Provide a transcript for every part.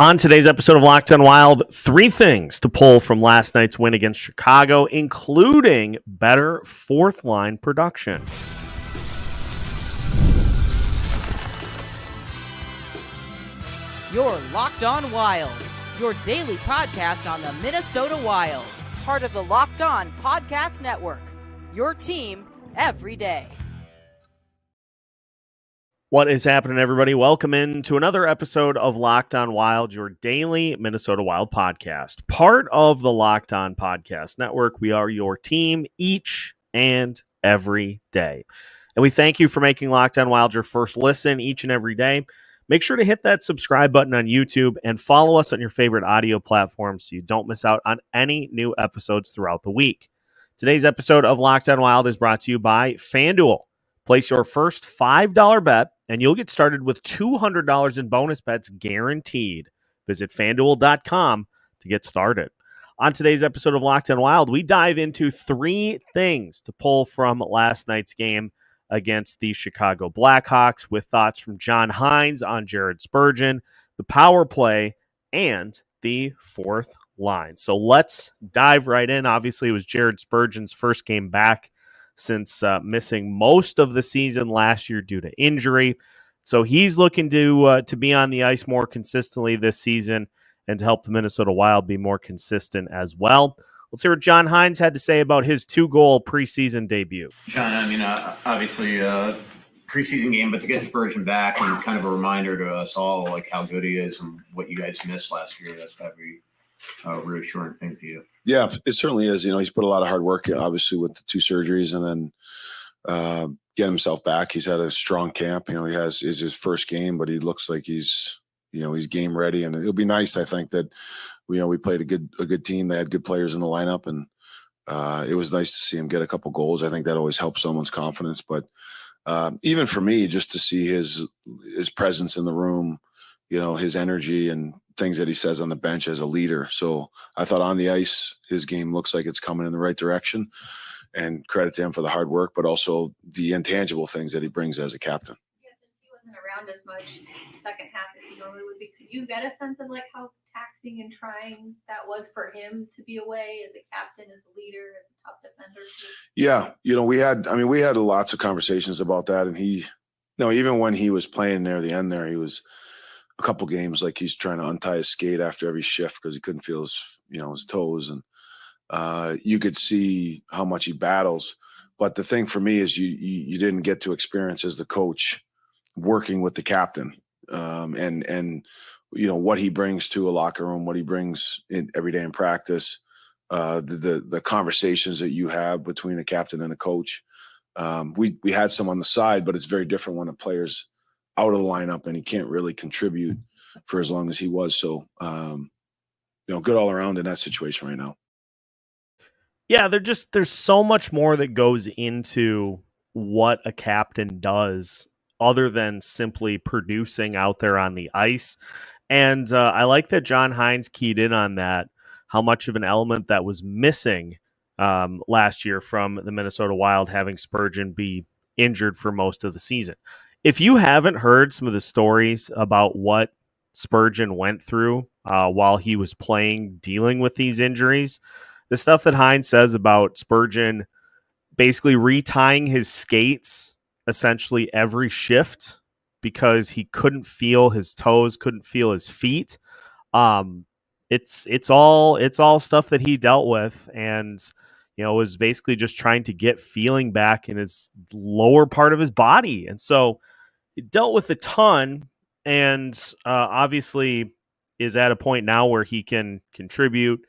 On today's episode of Locked On Wild, 3 things to pull from last night's win against Chicago, including better fourth line production. You're Locked On Wild, your daily podcast on the Minnesota Wild, part of the Locked On Podcast Network, your team every day. What is happening, everybody? Welcome into another episode of Locked On Wild, your daily Minnesota Wild podcast. Part of the Locked On Podcast Network, we are your team each and every day. And we thank you for making Locked On Wild your first listen each and every day. Make sure to hit that subscribe button on YouTube and follow us on your favorite audio platforms so you don't miss out on any new episodes throughout the week. Today's episode of Locked On Wild is brought to you by FanDuel. Place your first $5 bet, and you'll get started with $200 in bonus bets guaranteed. Visit FanDuel.com to get started. On today's episode of Locked On Wild, we dive into 3 things to pull from last night's game against the Chicago Blackhawks with thoughts from John Hynes on Jared Spurgeon, the power play, and the fourth line. So let's dive right in. Obviously, it was Jared Spurgeon's first game back since missing most of the season last year due to injury. So he's looking to be on the ice more consistently this season and to help the Minnesota Wild be more consistent as well. Let's hear what John Hynes had to say about his 2-goal preseason debut. John, I mean, obviously preseason game, but to get Spurgeon back and kind of a reminder to us all, like how good he is and what you guys missed last year, that's got to be a reassuring thing for you. Yeah, it certainly is. You know, he's put a lot of hard work, obviously, with the 2 surgeries and then get himself back. He's had a strong camp. You know, is his first game, but he looks like he's game ready. And it'll be nice, I think, that we played a good team. They had good players in the lineup, and it was nice to see him get a couple goals. I think that always helps someone's confidence. But even for me, just to see his presence in the room, you know, his energy and things that he says on the bench as a leader. So I thought on the ice, his game looks like it's coming in the right direction, and credit to him for the hard work, but also the intangible things that he brings as a captain. Yeah, since he wasn't around as much second half as he normally would be, could you get a sense of like how taxing and trying that was for him to be away as a captain, as a leader, as a top defender? Yeah, you know, we had lots of conversations about that, and even when he was playing near the end there, he was a couple games like he's trying to untie his skate after every shift because he couldn't feel his toes, and you could see how much he battles. But the thing for me is you didn't get to experience as the coach working with the captain, and you know what he brings to a locker room, what he brings in every day in practice, the conversations that you have between a captain and a coach. We had some on the side, but it's very different when a player's out of the lineup and he can't really contribute for as long as he was. So, good all around in that situation right now. Yeah, there's so much more that goes into what a captain does other than simply producing out there on the ice. And I like that John Hynes keyed in on that, how much of an element that was missing last year from the Minnesota Wild, having Spurgeon be injured for most of the season. If you haven't heard some of the stories about what Spurgeon went through while he was playing, dealing with these injuries, the stuff that Hynes says about Spurgeon basically retying his skates essentially every shift because he couldn't feel his toes, couldn't feel his feet. It's all stuff that he dealt with, and was basically just trying to get feeling back in his lower part of his body. And so he dealt with a ton, and obviously is at a point now where he can contribute.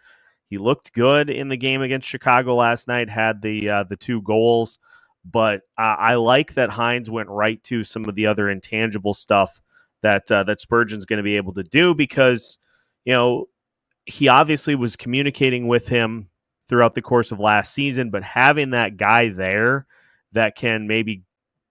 He looked good in the game against Chicago last night, had the 2 goals, but I like that Hynes went right to some of the other intangible stuff that Spurgeon's going to be able to do, because he obviously was communicating with him throughout the course of last season, but having that guy there that can maybe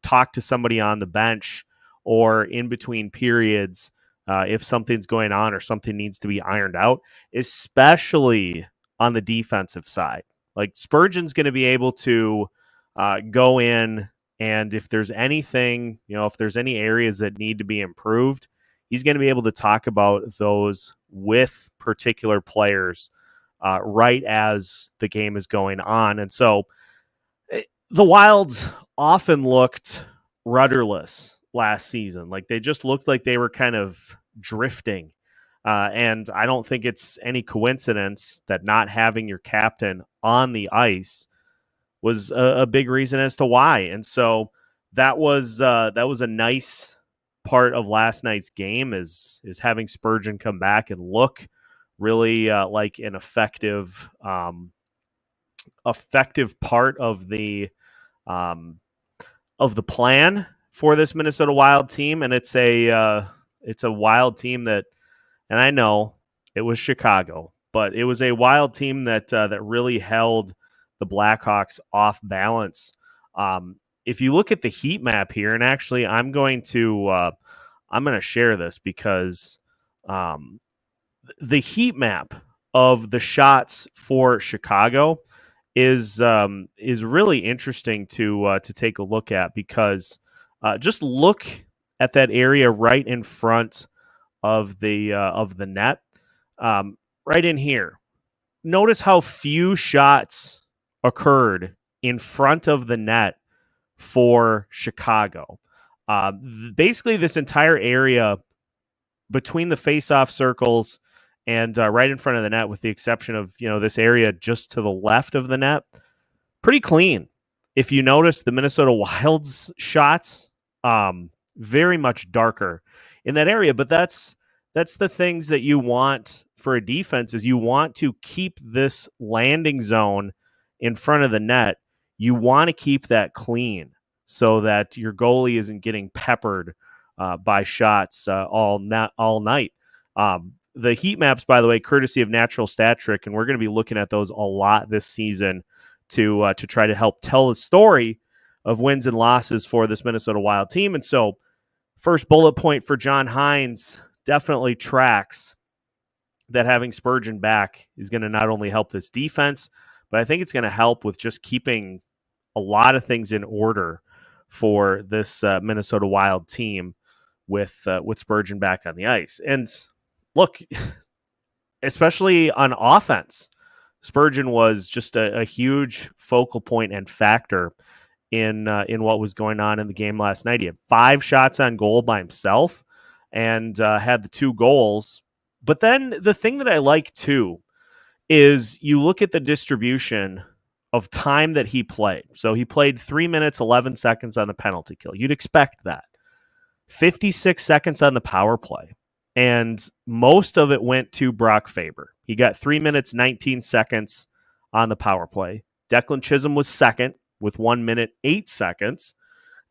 talk to somebody on the bench or in between periods if something's going on or something needs to be ironed out, especially on the defensive side. Like, Spurgeon's going to be able to go in, and if there's anything, if there's any areas that need to be improved, he's going to be able to talk about those with particular players right as the game is going on. And so the Wilds often looked rudderless last season. Like they just looked like they were kind of drifting. And I don't think it's any coincidence that not having your captain on the ice was a big reason as to why. And so that was a nice part of last night's game is having Spurgeon come back and look really like an effective part of the plan for this Minnesota Wild team. And it's a Wild team that, and I know it was Chicago, but it was a Wild team that really held the Blackhawks off balance. If you look at the heat map here, and actually I'm going to share this because the heat map of the shots for Chicago is really interesting to take a look at, because just look at that area right in front of the net, right in here. Notice how few shots occurred in front of the net for Chicago. Basically, this entire area between the face-off circles and right in front of the net, with the exception of this area just to the left of the net, pretty clean. If you notice, the Minnesota Wild's shots very much darker in that area, but that's the things that you want for a defense. Is you want to keep this landing zone in front of the net. You want to keep that clean so that your goalie isn't getting peppered by shots all night. The heat maps, by the way, courtesy of Natural Stat Trick, and we're going to be looking at those a lot this season to try to help tell the story of wins and losses for this Minnesota Wild team. And so, first bullet point for John Hynes definitely tracks that having Spurgeon back is going to not only help this defense, but I think it's going to help with just keeping a lot of things in order for this Minnesota Wild team with Spurgeon back on the ice. And look, especially on offense, Spurgeon was just a huge focal point and factor in what was going on in the game last night. He had 5 shots on goal by himself and had the 2 goals. But then the thing that I like too is you look at the distribution of time that he played. So he played 3 minutes, 11 seconds on the penalty kill. You'd expect that. 56 seconds on the power play. And most of it went to Brock Faber. He got 3 minutes, 19 seconds on the power play. Declan Chisholm was second with 1 minute, 8 seconds.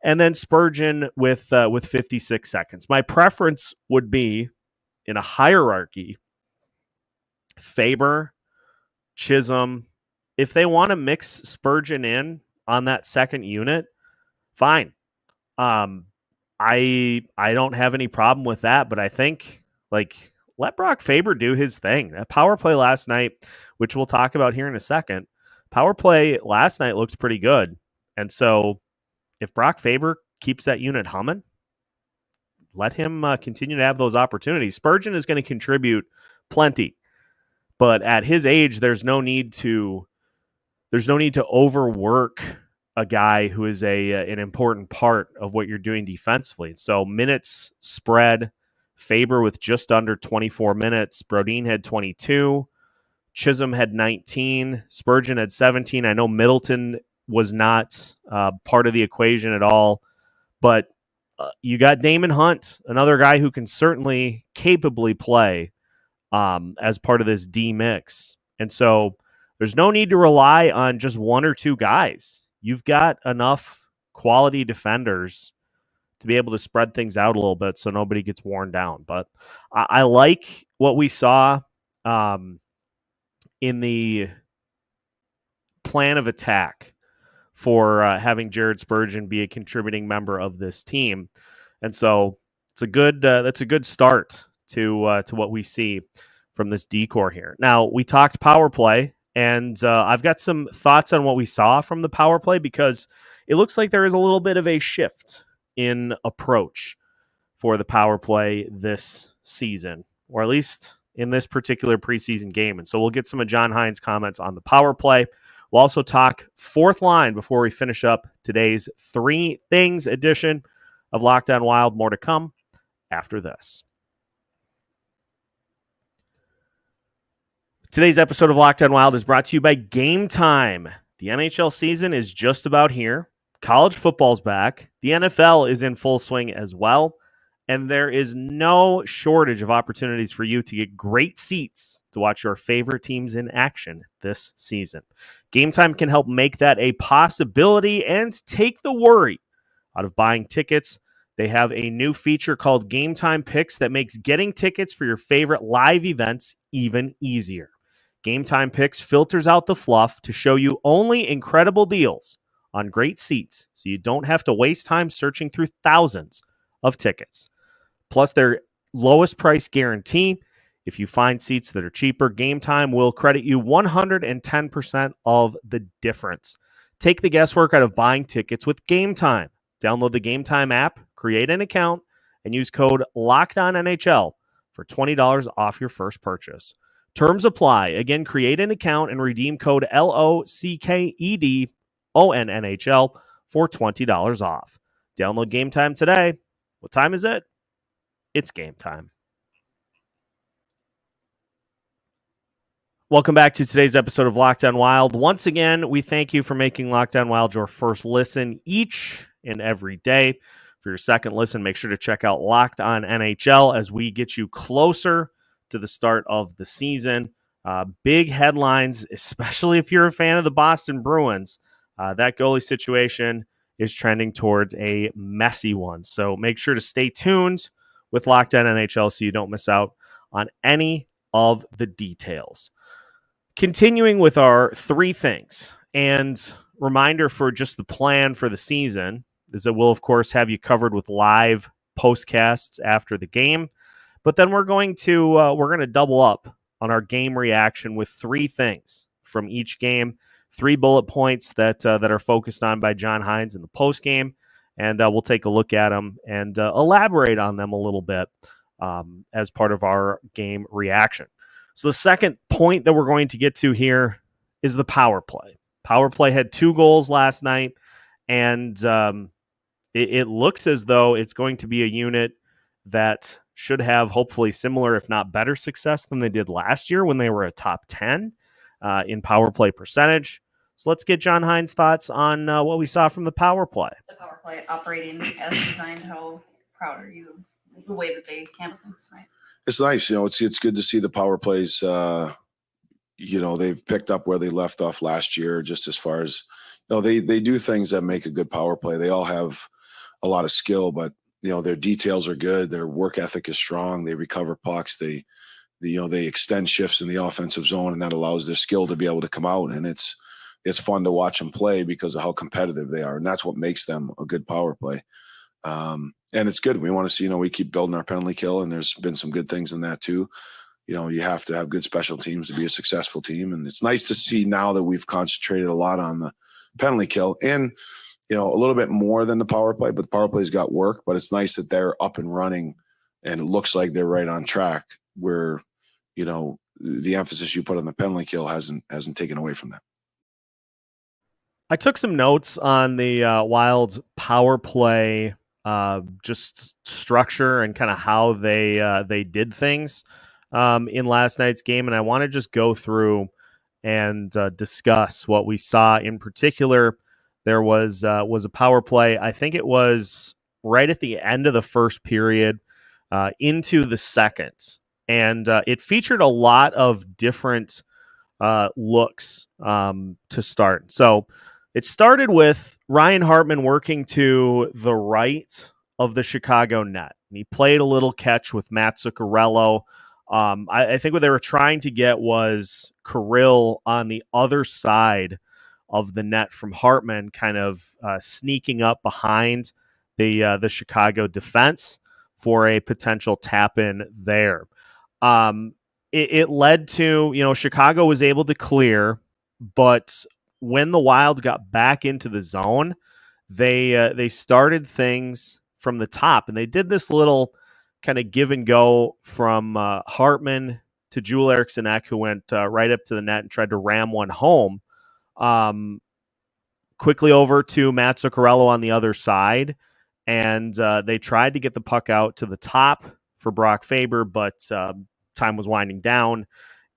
And then Spurgeon with 56 seconds. My preference would be, in a hierarchy, Faber, Chisholm. If they want to mix Spurgeon in on that second unit, fine. I don't have any problem with that, but I think let Brock Faber do his thing. That power play last night, which we'll talk about here in a second, power play last night looked pretty good. And so if Brock Faber keeps that unit humming, let him continue to have those opportunities. Spurgeon is going to contribute plenty, but at his age, there's no need to overwork a guy who is an important part of what you're doing defensively. So minutes spread, Faber with just under 24 minutes. Brodin had 22. Chisholm had 19. Spurgeon had 17. I know Middleton was not part of the equation at all, but you got Damon Hunt, another guy who can certainly capably play as part of this D mix. And so there's no need to rely on just 1 or 2 guys. You've got enough quality defenders to be able to spread things out a little bit so nobody gets worn down. But I like what we saw in the plan of attack for having Jared Spurgeon be a contributing member of this team. And so it's that's a good start to what we see from this decor here. Now, we talked power play, and I've got some thoughts on what we saw from the power play, because it looks like there is a little bit of a shift in approach for the power play this season, or at least in this particular preseason game. And so we'll get some of John Hynes' comments on the power play. We'll also talk fourth line before we finish up today's Three Things edition of Locked On Wild. More to come after this. Today's episode of Locked On Wild is brought to you by Game Time. The NHL season is just about here. College football's back. The NFL is in full swing as well. And there is no shortage of opportunities for you to get great seats to watch your favorite teams in action this season. Game Time can help make that a possibility and take the worry out of buying tickets. They have a new feature called Game Time Picks that makes getting tickets for your favorite live events even easier. Game Time Picks filters out the fluff to show you only incredible deals on great seats, so you don't have to waste time searching through thousands of tickets. Plus, their lowest price guarantee. If you find seats that are cheaper, Game Time will credit you 110% of the difference. Take the guesswork out of buying tickets with Game Time. Download the Game Time app, create an account, and use code LOCKEDONNHL for $20 off your first purchase. Terms apply. Again, create an account and redeem code LOCKEDONNHL for $20 off. Download Game Time today. What time is it? It's game time. Welcome back to today's episode of Locked On Wild. Once again, we thank you for making Locked On Wild your first listen each and every day. For your second listen, make sure to check out Locked On NHL as we get you closer to the start of the season. Big headlines, especially if you're a fan of the Boston Bruins. That goalie situation is trending towards a messy one. So make sure to stay tuned with Locked On NHL so you don't miss out on any of the details. Continuing with our three things, and reminder for just the plan for the season is that we'll, of course, have you covered with live postcasts after the game. But then we're going to double up on our game reaction with three things from each game, 3 bullet points that are focused on by John Hynes in the post game, and we'll take a look at them and elaborate on them a little bit as part of our game reaction. So the second point that we're going to get to here is the power play. Power play had 2 goals last night, and it looks as though it's going to be a unit that should have hopefully similar, if not better, success than they did last year when they were a top 10 in power play percentage. So let's get John Hynes' thoughts on what we saw from the power play. The power play operating as designed. How proud are you of the way that they handled things tonight? It's nice. It's good to see the power plays. They've picked up where they left off last year, just as far as, they do things that make a good power play. They all have a lot of skill, but their details are good. Their work ethic is strong. They recover pucks. They extend shifts in the offensive zone, and that allows their skill to be able to come out. And it's fun to watch them play because of how competitive they are. And that's what makes them a good power play. And it's good. We want to see, we keep building our penalty kill, and there's been some good things in that too. You have to have good special teams to be a successful team. And it's nice to see now that we've concentrated a lot on the penalty kill and, a little bit more than the power play, but the power play's got work. But it's nice that they're up and running, and it looks like they're right on track where, the emphasis you put on the penalty kill hasn't taken away from that. I took some notes on the Wild's power play, just structure and kind of how they did things in last night's game, and I want to just go through and discuss what we saw. In particular, there was a power play. I think it was right at the end of the first period into the second, and it featured a lot of different looks to start. So it started with Ryan Hartman working to the right of the Chicago net. And he played a little catch with Matt Zuccarello. I think what they were trying to get was Kirill on the other side of the net from Hartman, kind of sneaking up behind the Chicago defense for a potential tap in there. It led to, Chicago was able to clear, but when the Wild got back into the zone, they started things from the top. And they did this little kind of give and go from Hartman to Joel Eriksson Ek, who went right up to the net and tried to ram one home. Quickly over to Matt Zuccarello on the other side, and they tried to get the puck out to the top for Brock Faber, but time was winding down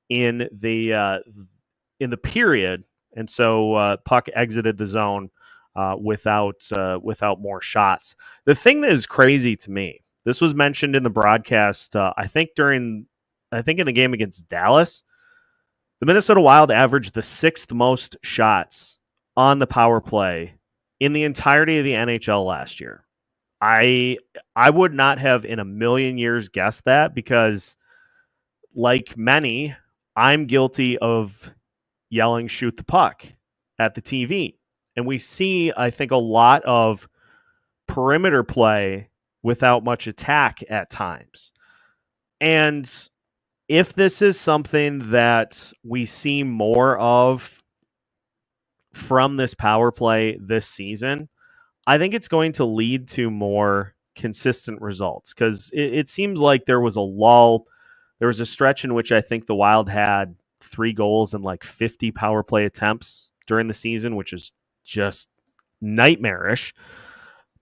in the period, and so puck exited the zone without more shots. The thing that is crazy to me, this was mentioned in the broadcast, I think in the game against Dallas, the Minnesota Wild averaged the 6th most shots on the power play in the entirety of the NHL last year. I would not have in a million years guessed that, because like many, I'm guilty of yelling shoot the puck at the TV. And we see, I think, a lot of perimeter play without much attack at times. And if this is something that we see more of from this power play this season, I think it's going to lead to more consistent results, because it seems like there was a lull. There was a stretch in which I think the Wild had 3 goals and like 50 power play attempts during the season, which is just nightmarish.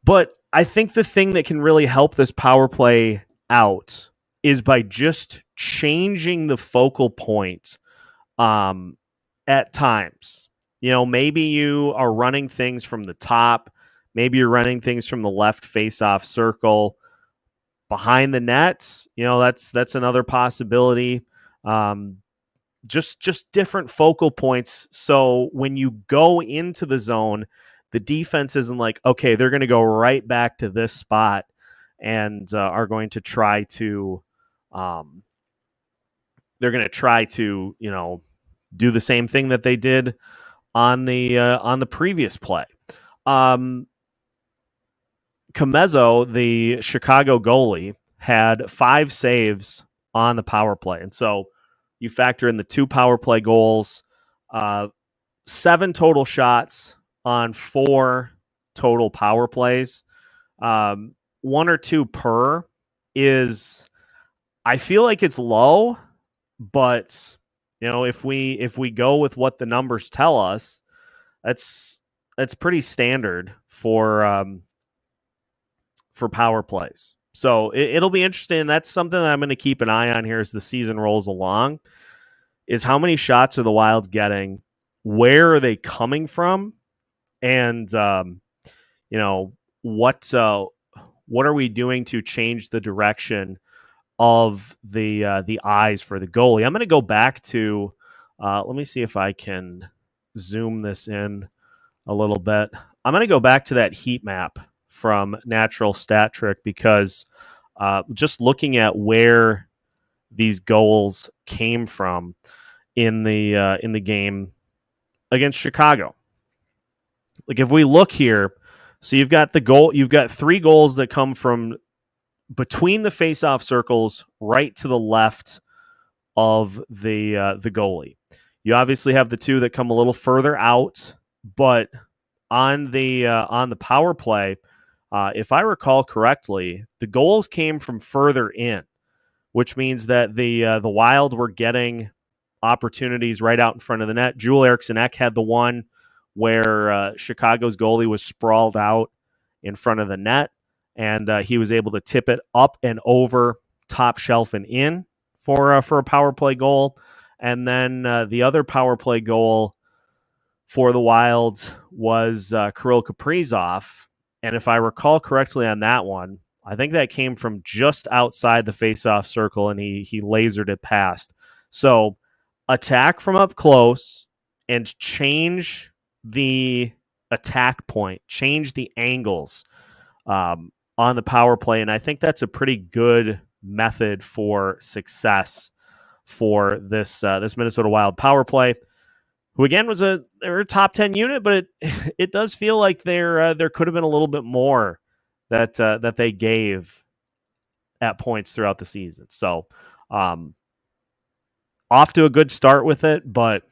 But I think the thing that can really help this power play out is by just changing the focal point at times. Maybe you are running things from the top. Maybe you're running things from the left face-off circle behind the net. That's another possibility. Just different focal points. So when you go into the zone, the defense isn't like, okay, they're going to go right back to this spot and are going to try to, do the same thing that they did on the previous play. Comezzo, the Chicago goalie, had 5 saves on the power play. And so you factor in the 2 power play goals, 7 total shots on 4 total power plays. 1 or 2 per is, I feel like it's low, but if we go with what the numbers tell us, that's pretty standard for power plays. So it'll be interesting. That's something that I'm going to keep an eye on here as the season rolls along, is how many shots are the Wilds getting? Where are they coming from? And, what are we doing to change the direction of the eyes for the goalie? I'm going to go back to, let me see if I can zoom this in a little bit. I'm going to go back to that heat map from Natural Stat Trick, because just looking at where these goals came from in the game against Chicago. Like if we look here, so you've got 3 goals that come from between the face-off circles right to the left of the goalie. You obviously have the 2 that come a little further out, but on the power play, if I recall correctly, the goals came from further in, which means that the Wild were getting opportunities right out in front of the net. Joel Eriksson Ek had the one where Chicago's goalie was sprawled out in front of the net, and he was able to tip it up and over top shelf and in for a power play goal. And then the other power play goal for the Wild was Kirill Kaprizov. And if I recall correctly on that one, I think that came from just outside the face-off circle, and he lasered it past. So attack from up close and change the attack point, change the angles on the power play. And I think that's a pretty good method for success for this Minnesota Wild power play, who again they're a top 10 unit, but it does feel like there could have been a little bit more that they gave at points throughout the season. So off to a good start with it, but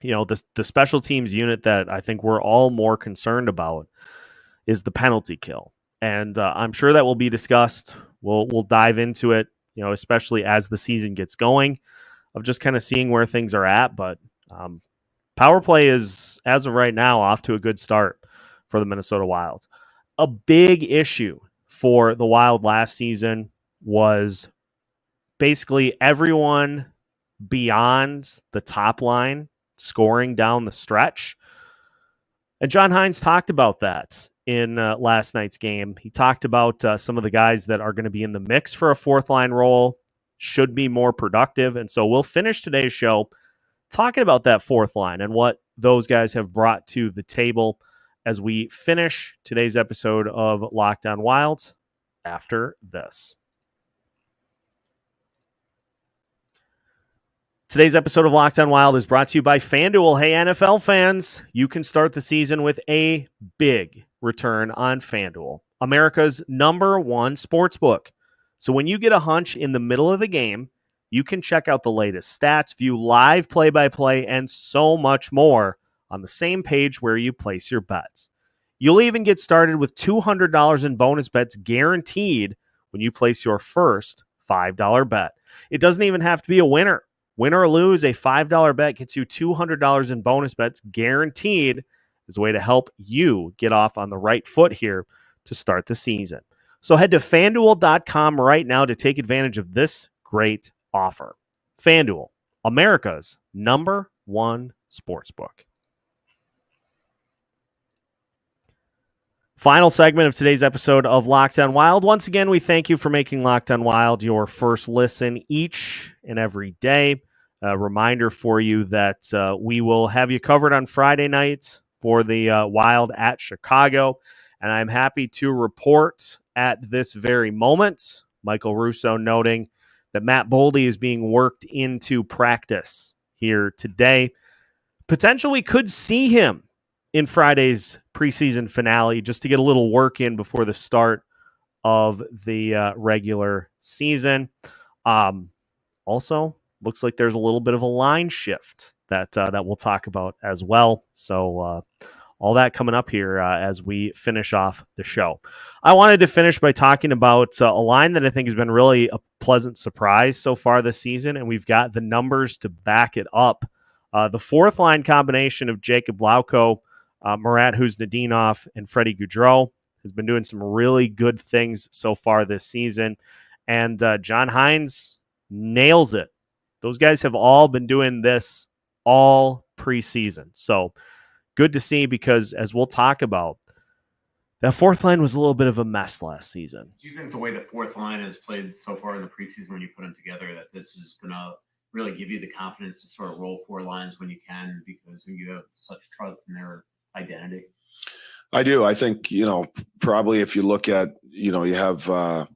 the special teams unit that I think we're all more concerned about is the penalty kill. And I'm sure that will be discussed. We'll dive into it, especially as the season gets going, of just kind of seeing where things are at. But power play is, as of right now, off to a good start for the Minnesota Wild. A big issue for the Wild last season was basically everyone beyond the top line scoring down the stretch. And John Hynes talked about that in last night's game. He talked about some of the guys that are going to be in the mix for a fourth line role, should be more productive. And so we'll finish today's show talking about that fourth line and what those guys have brought to the table as we finish today's episode of Locked On Wild after this. Today's episode of Locked On Wild is brought to you by FanDuel. Hey, NFL fans, you can start the season with a big return on FanDuel, America's #1 sportsbook. So when you get a hunch in the middle of the game, you can check out the latest stats, view live play-by-play, and so much more on the same page where you place your bets. You'll even get started with $200 in bonus bets guaranteed when you place your first $5 bet. It doesn't even have to be a winner. Win or lose, a $5 bet gets you $200 in bonus bets guaranteed as a way to help you get off on the right foot here to start the season. So head to FanDuel.com right now to take advantage of this great offer. FanDuel, America's #1 sportsbook. Final segment of today's episode of Locked On Wild. Once again, we thank you for making Locked On Wild your first listen each and every day. A reminder for you that we will have you covered on Friday night for the Wild at Chicago. And I'm happy to report at this very moment, Michael Russo noting that Matt Boldy is being worked into practice here today. Potentially could see him in Friday's preseason finale just to get a little work in before the start of the regular season. Also, looks like there's a little bit of a line shift that we'll talk about as well. So all that coming up here as we finish off the show. I wanted to finish by talking about a line that I think has been really a pleasant surprise so far this season, and we've got the numbers to back it up. The fourth line combination of Jacob Lauko, Marat Huznadinov, and Freddie Gaudreau has been doing some really good things so far this season. And John Hynes nails it. Those guys have all been doing this all preseason. So good to see, because as we'll talk about, that fourth line was a little bit of a mess last season. Do you think the way the fourth line has played so far in the preseason, when you put them together, that this is going to really give you the confidence to sort of roll four lines when you can, because you have such trust in their identity? I do. I think, probably if you look at, you have,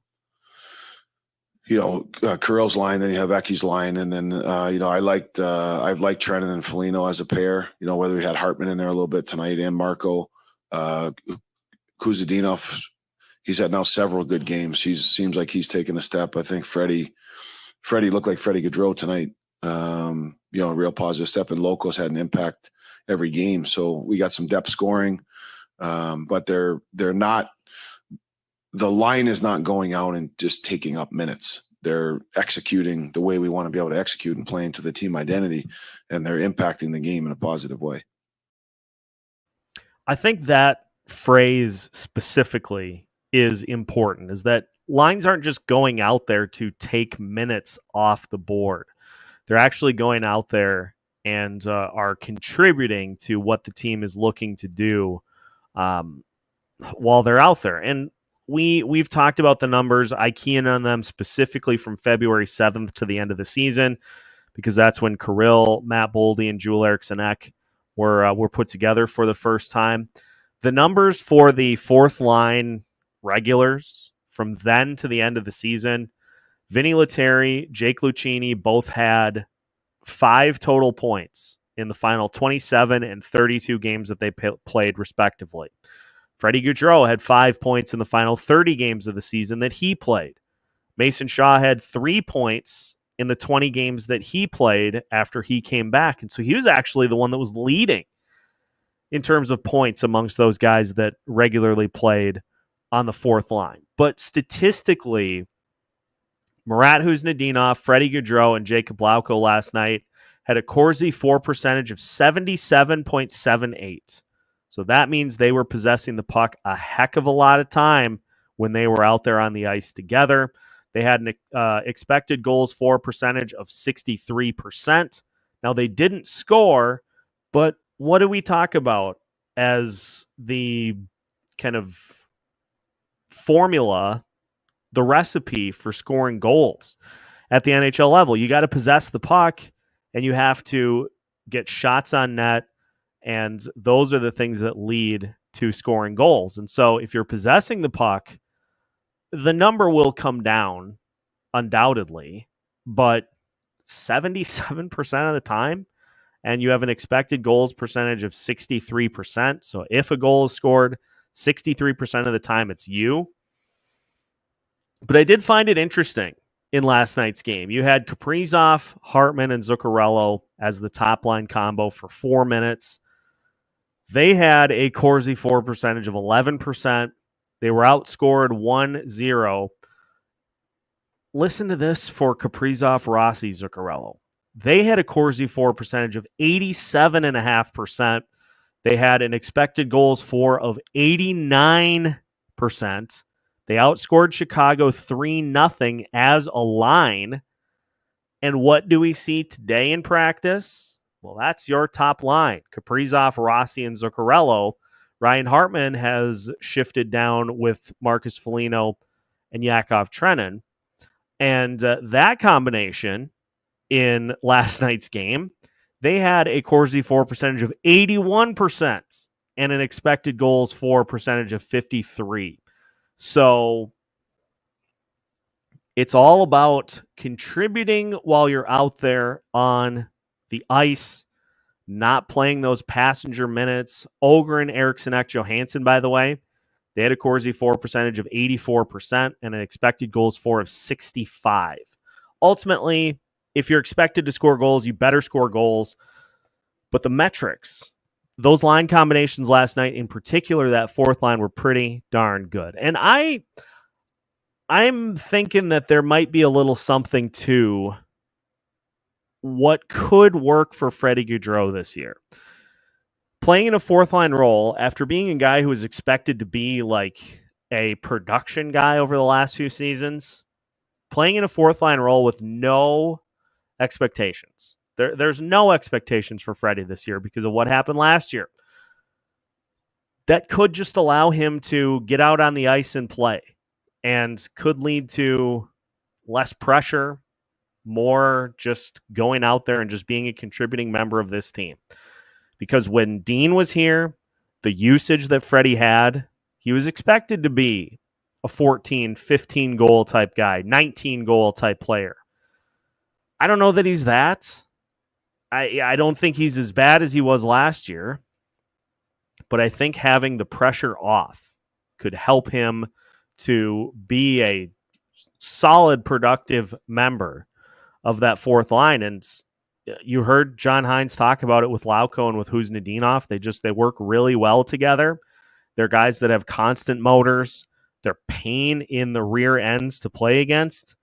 Kirill's line, then you have Ecke's line, and then I've liked Trennan and Foligno as a pair. Whether we had Hartman in there a little bit tonight and Marco, Kuzadinov, he's had now several good games. Seems like he's taken a step. I think Freddie looked like Freddie Gaudreau tonight. A real positive step, and Loco's had an impact every game. So we got some depth scoring, but they're not. The line is not going out and just taking up minutes. They're executing the way we want to be able to execute and playing to the team identity, and they're impacting the game in a positive way. I think that phrase specifically is important, is that lines aren't just going out there to take minutes off the board. They're actually going out there and are contributing to what the team is looking to do while they're out there. And we've talked about the numbers. I key in on them specifically from February 7th to the end of the season, because that's when Kirill, Matt Boldy, and Joel Eriksson Ek were put together for the first time. The numbers for the fourth line regulars from then to the end of the season, Vinny Lettieri, Jake Lucchini both had 5 total points in the final 27 and 32 games that they played respectively. Freddie Gaudreau had 5 points in the final 30 games of the season that he played. Mason Shaw had 3 points in the 20 games that he played after he came back. And so he was actually the one that was leading in terms of points amongst those guys that regularly played on the fourth line. But statistically, Marat Huznadinov, Freddie Gaudreau, and Jacob Lauko last night had a Corsi for percentage of 77.78. So that means they were possessing the puck a heck of a lot of time when they were out there on the ice together. They had an expected goals for percentage of 63%. Now, they didn't score, but what do we talk about as the kind of formula, the recipe for scoring goals at the NHL level? You got to possess the puck, and you have to get shots on net, and those are the things that lead to scoring goals. And so if you're possessing the puck, the number will come down undoubtedly, but 77% of the time, and you have an expected goals percentage of 63%. So if a goal is scored, 63% of the time it's you. But I did find it interesting in last night's game. You had Kaprizov, Hartman, and Zuccarello as the top line combo for 4 minutes. They had a Corsi for percentage of 11%. They were outscored 1-0. Listen to this for Kaprizov, Rossi, Zuccarello. They had a Corsi for percentage of 87.5%. They had an expected goals for of 89%. They outscored Chicago 3-0 as a line. And what do we see today in practice? Well, that's your top line. Kaprizov, Rossi, and Zuccarello. Ryan Hartman has shifted down with Marcus Foligno and Yakov Trenin. And that combination in last night's game, they had a Corsi for percentage of 81% and an expected goals for percentage of 53%. So it's all about contributing while you're out there on the ice, not playing those passenger minutes. Ogren, Eriksson, Johansson, by the way, they had a Corsi for percentage of 84% and an expected goals for of 65%. Ultimately, if you're expected to score goals, you better score goals. But the metrics, those line combinations last night, in particular, that fourth line, were pretty darn good. And I'm thinking that there might be a little something to what could work for Freddie Gaudreau this year. Playing in a fourth line role after being a guy who was expected to be like a production guy over the last few seasons, playing in a fourth line role with no expectations. There's no expectations for Freddie this year because of what happened last year. That could just allow him to get out on the ice and play, and could lead to less pressure, more just going out there and just being a contributing member of this team. Because when Dean was here, the usage that Freddie had, he was expected to be a 14, 15 goal type guy, 19 goal type player. I don't know that he's that. I don't think he's as bad as he was last year, but I think having the pressure off could help him to be a solid, productive member of that fourth line. And you heard John Hynes talk about it with Lauko and with Huznadinov. They work really well together. They're guys that have constant motors. They're pain in the rear ends to play against.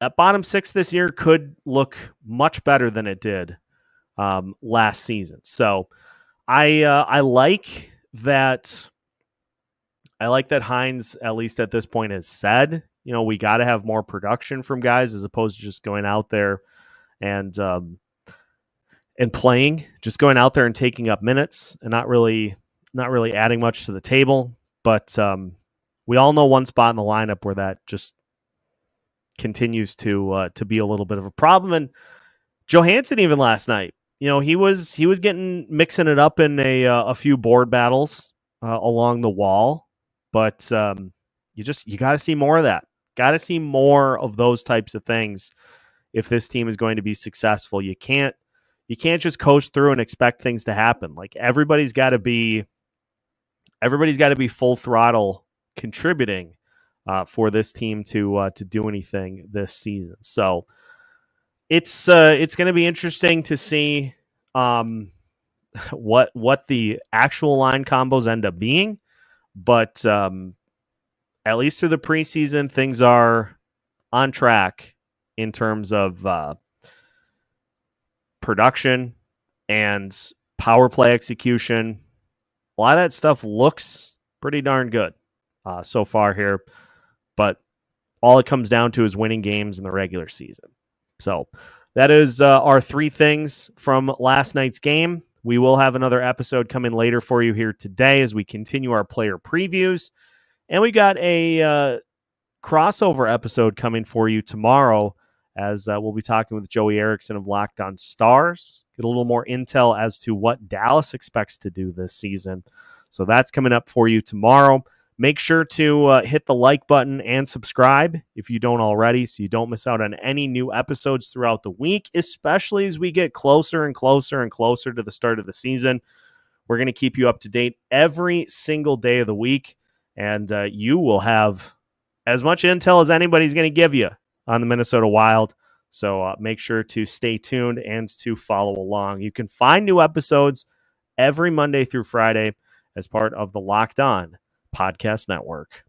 That bottom six this year could look much better than it did last season. So I like that. I like that Hynes, at least at this point, has said, we got to have more production from guys as opposed to just going out there and playing, just going out there and taking up minutes and not really adding much to the table. But we all know one spot in the lineup where that just continues to be a little bit of a problem. And Johansson, even last night, he was mixing it up in a few board battles along the wall. But you got to see more of that. Got to see more of those types of things if this team is going to be successful. You can't just coast through and expect things to happen. Like everybody's got to be full throttle contributing for this team to do anything this season. So it's going to be interesting to see what the actual line combos end up being. But at least through the preseason, things are on track in terms of production and power play execution. A lot of that stuff looks pretty darn good so far here, but all it comes down to is winning games in the regular season. So that is our three things from last night's game. We will have another episode coming later for you here today as we continue our player previews. And we got a crossover episode coming for you tomorrow as we'll be talking with Joey Erickson of Locked On Stars. Get a little more intel as to what Dallas expects to do this season. So that's coming up for you tomorrow. Make sure to hit the like button and subscribe if you don't already so you don't miss out on any new episodes throughout the week, especially as we get closer and closer and closer to the start of the season. We're going to keep you up to date every single day of the week, and you will have as much intel as anybody's going to give you on the Minnesota Wild. So make sure to stay tuned and to follow along. You can find new episodes every Monday through Friday as part of the Locked On Podcast Network.